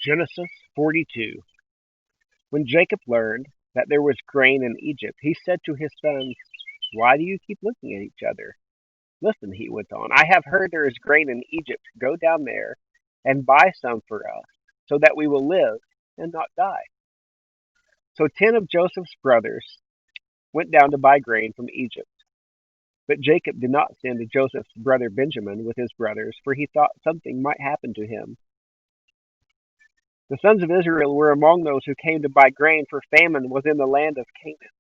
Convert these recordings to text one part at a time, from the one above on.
Genesis 42. When Jacob learned that there was grain in Egypt, he said to his sons, "Why do you keep looking at each other?" "Listen," he went on, "I have heard there is grain in Egypt. Go down there and buy some for us, so that we will live and not die." So 10 of Joseph's brothers went down to buy grain from Egypt. But Jacob did not send Joseph's brother Benjamin with his brothers, for he thought something might happen to him. The sons of Israel were among those who came to buy grain, for famine was in the land of Canaan.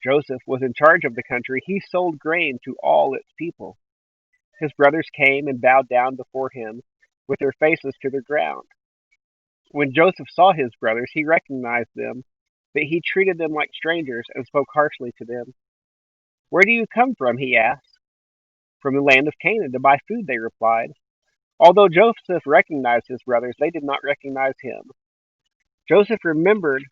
Joseph was in charge of the country. He sold grain to all its people. His brothers came and bowed down before him with their faces to the ground. When Joseph saw his brothers, he recognized them, but he treated them like strangers and spoke harshly to them. "Where do you come from?" he asked. "From the land of Canaan to buy food," they replied. Although Joseph recognized his brothers, they did not recognize him. Joseph remembered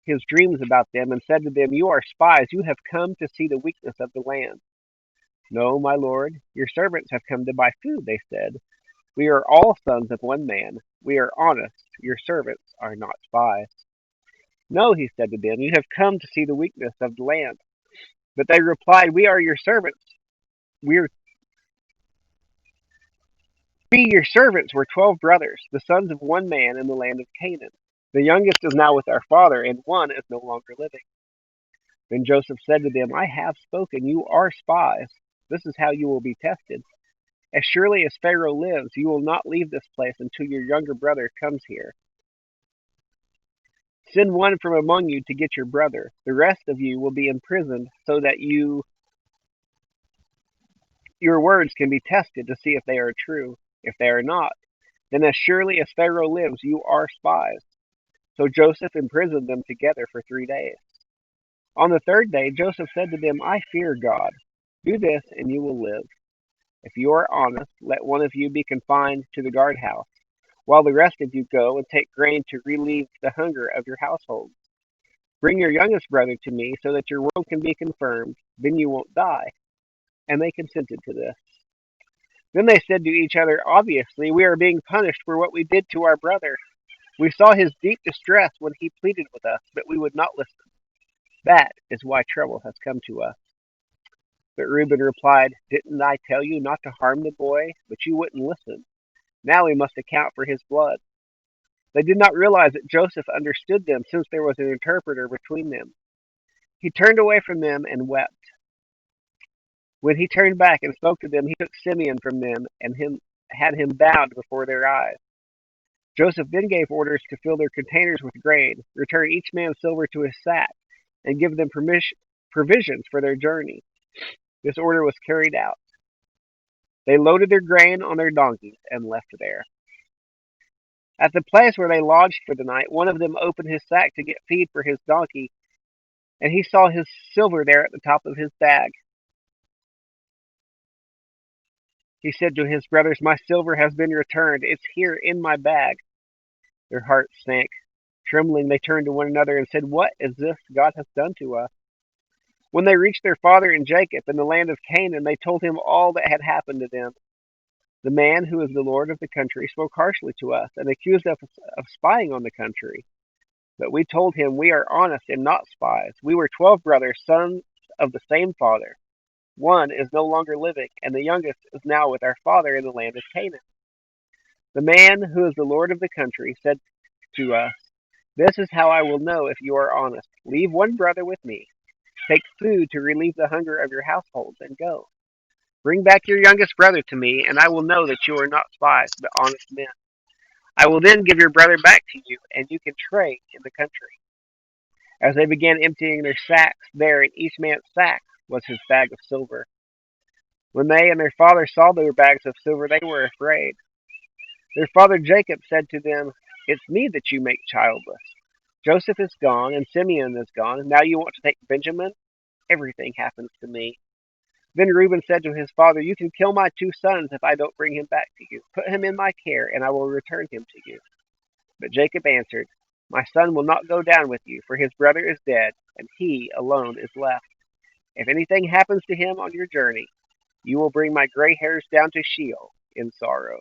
his dreams about them and said to them, "You are spies. You have come to see the weakness of the land." "No, my lord, your servants have come to buy food," they said. "We are all sons of one man. We are honest. Your servants are not spies." "No," he said to them, "you have come to see the weakness of the land." But they replied, "We are your servants. We, are, we your servants were 12 brothers, the sons of one man in the land of Canaan. The youngest is now with our father, and one is no longer living." Then Joseph said to them, "I have spoken. You are spies. This is how you will be tested. As surely as Pharaoh lives, you will not leave this place until your younger brother comes here. Send one from among you to get your brother. The rest of you will be imprisoned so that your words can be tested to see if they are true. If they are not, then as surely as Pharaoh lives, you are spies." So Joseph imprisoned them together for 3 days. On the third day, Joseph said to them, "I fear God. Do this, and you will live. If you are honest, let one of you be confined to the guardhouse, while the rest of you go and take grain to relieve the hunger of your household. Bring your youngest brother to me, so that your word can be confirmed. Then you won't die." And they consented to this. Then they said to each other, "Obviously, we are being punished for what we did to our brother. We saw his deep distress when he pleaded with us, but we would not listen. That is why trouble has come to us." But Reuben replied, "Didn't I tell you not to harm the boy? But you wouldn't listen. Now we must account for his blood." They did not realize that Joseph understood them, since there was an interpreter between them. He turned away from them and wept. When he turned back and spoke to them, he took Simeon from them and had him bound before their eyes. Joseph then gave orders to fill their containers with grain, return each man silver to his sack, and give them provisions for their journey. This order was carried out. They loaded their grain on their donkeys and left there. At the place where they lodged for the night, one of them opened his sack to get feed for his donkey, and he saw his silver there at the top of his bag. He said to his brothers, "My silver has been returned. It's here in my bag." Their hearts sank. Trembling, they turned to one another and said, "What is this God has done to us?" When they reached their father and Jacob in the land of Canaan, they told him all that had happened to them. The man who is the lord of the country spoke harshly to us and accused us of spying on the country. But we told him, "We are honest and not spies. We were 12 brothers, sons of the same father. One is no longer living, and the youngest is now with our father in the land of Canaan." The man who is the lord of the country said to us, "This is how I will know if you are honest. Leave one brother with me. Take food to relieve the hunger of your households and go. Bring back your youngest brother to me, and I will know that you are not spies, but honest men. I will then give your brother back to you, and you can trade in the country." As they began emptying their sacks, there in each man's sack was his bag of silver. When they and their father saw their bags of silver, they were afraid. Their father Jacob said to them, "It's me that you make childless. Joseph is gone, and Simeon is gone, and now you want to take Benjamin? Everything happens to me." Then Reuben said to his father, "You can kill my 2 sons if I don't bring him back to you. Put him in my care, and I will return him to you." But Jacob answered, "My son will not go down with you, for his brother is dead, and he alone is left. If anything happens to him on your journey, you will bring my gray hairs down to Sheol in sorrow."